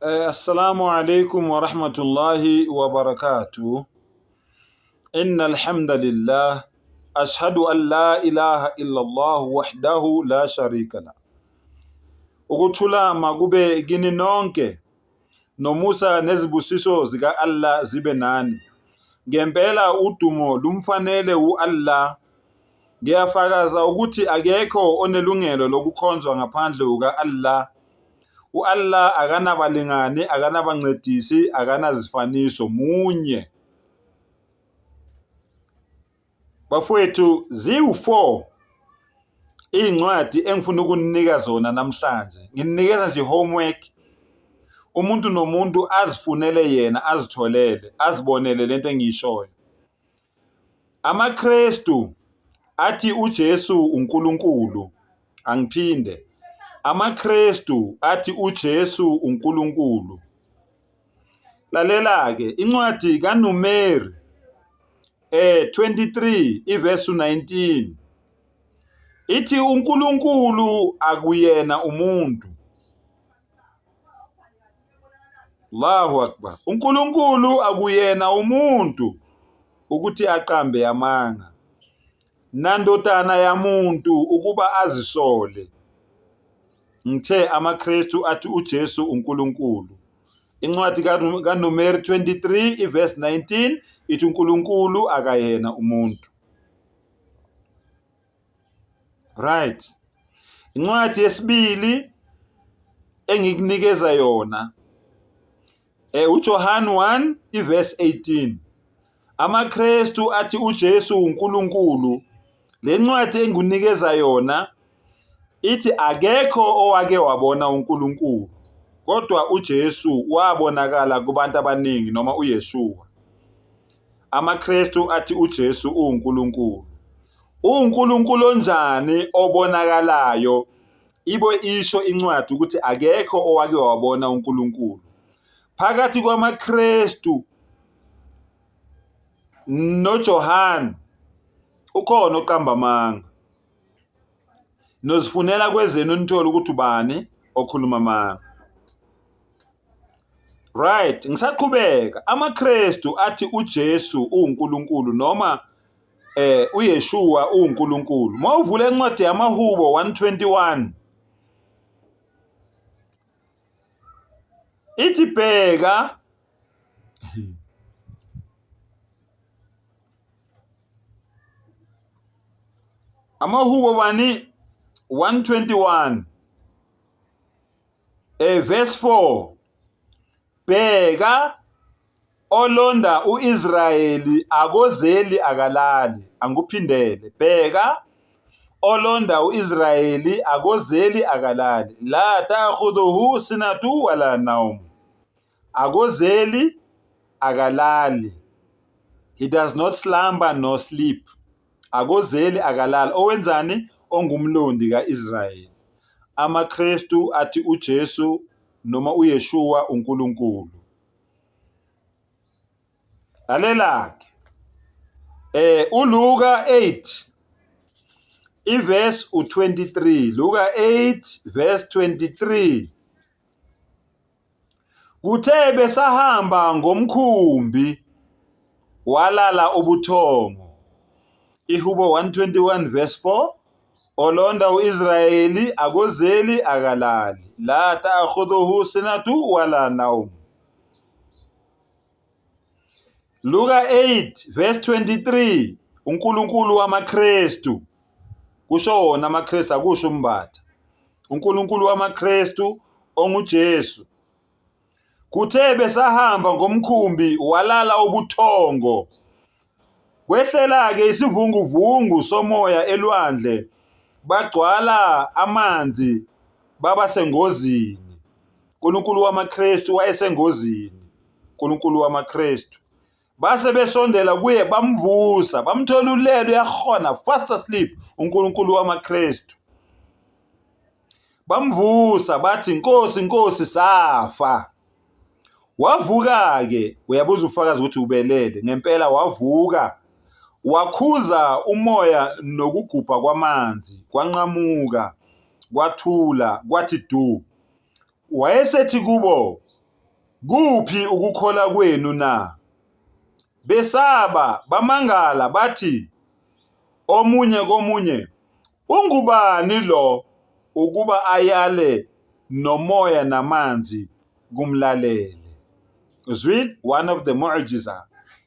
Assalamu alaikum wa rahmatullahi wa barakatuh. Inna alhamdulillah. Ashhadu an la ilaha illallah wahdahu la sharika la. Ukuthulama kube kini nonke nomusa nezibusiso zika Allah zibe nani. Ngempela udumo lumfanele uAllah. Ngiyafakaza ukuthi akekho onelungelo lokukhonzwa ngaphandle kuka Allah. uAllah akanabalingani, akanabancedisi, akanazifaniso, munye. Bafowethu ziwu4 incwadi engifuna ukunika zona namhlanje. Nginikeza nje homework. Umuntu nomuntu azifunele yena, azitholele, azibonele lento engiyishoyo. AmaKristu athi uJesu uNkulunkulu. Angiphinde. AmaKristu athi uJesu uNkulunkulu. Lalela ke incwadi kaNumeri 23 iverse 19 ithi uNkulunkulu akuyena umuntu. Allahu akbar. uNkulunkulu akuyena umuntu ukuthi aqambe amanga, nandodana yamuntu ukuba azisole. Ngithe amaKristu athi uJesu uNkulunkulu. Incwadi kaNumeri 23 iverse 19 ithi uNkulunkulu akayena umuntu. Right. Incwadi yesibili engikunikeza yona uJohn 1 iverse 18. AmaKristu athi uJesu uNkulunkulu. Le ncwadi engikunikeza yona ithi akekho owake wabona uNkulunkulu, kodwa uJesu wabonakala kubantu abaningi, noma uYeshua. AmaKristu athi uJesu uNkulunkulu. uNkulunkulu onjani obonakalayo? Ibo isho incwadi ukuthi akekho owake wabona uNkulunkulu. Phakathi kwamaKristu noJohn ukhona oqamba amanga. Nozifunela kwezenu nithola ukuthi ubani okhuluma amanga. Right, ngisaqhubeka. AmaKristu athi uJesu uNkulunkulu, noma uYeshua uNkulunkulu. Mawuvula encwadi yamaHubo 121 ithi bheka amaHubo bani 121 verse 4. Bheka olonda uIsrayeli akozeli akalali. Anguphindele. Bheka olonda uIsrayeli akozeli akalali. La ta'khudhuhu sinatu wala nawm. Akozeli akalali. He does not slumber nor sleep. Akozeli akalali. Owenzani? Ongumlondi kaIsrayeli. AmaKristu athi uJesu noma uYeshua uNkulunkulu. Lalela-ke uLuka 8 iverse 23. Luka 8 verse 23. Kuthe besahamba ngomkhumbi walala ubuthongo. iHubo 121 verse 4. Olonda uIsrayeli akozeli akalali. La ta'khudhuhu sinatu wala nawm. Luka 8 verse 23. uNkulunkulu wamaKristu. Kusho wona amaKristu, akusho umbatha. uNkulunkulu wamaKristu onguJesu. Kuthe besahamba ngomkhumbi walala ubuthongo. Kwehlela-ke isivunguvungu somoya elwandle, bagcwala amanzi, baba sengozini. uNkulunkulu wamaKristu wayesengozini. uNkulunkulu wamaKristu base besondela kuye, bamvusa, bamthola ulele, uyakhona, fast asleep. uNkulunkulu wamaKristu bamvusa, bathi Nkosi, Nkosi, safa. Wavuka-ke, uyabuza ufakazi ukuthi ubelele. Ngempela wavuka, wakhuza umoya nokugubha kwamanzi, kwanqamuka, kwathula, kwathi du. Wayesethi kubo, kuphi ukukhola kwenu na? Besaba bamangala bathi omunye komunye, ungubani lo ukuba ayale nomoya namanzi kumlalele? Uzwile, one of the mu'jiza,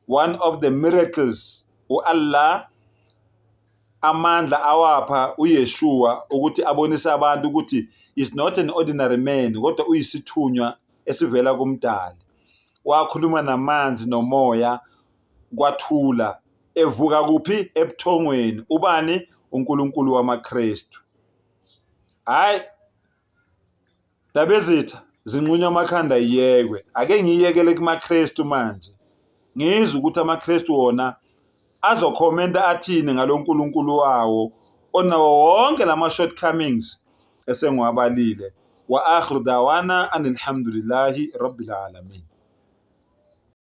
one of the miracles Allah amandla awapha uYeshua ukuthi abonise abantu ukuthi is not an ordinary man, kodwa uyisithunywa esivela kumdali. Wakhuluma namanzi nomoya kwathula, evuka kuphi? Ebuthongweni. Ubani? uNkulunkulu wamaKristu. Hayi dabezitha zinqunywa amakhanda iyekwe, ake ngiyekele kumaKristu manje ngizwe ukuthi amaKristu wona azokhomenta athini ngaloNkulunkulu wawo onawo wonke lama shortcomings esengiwabalile. Wa akhiru dawana anilhamdulillahi rabbil alamin.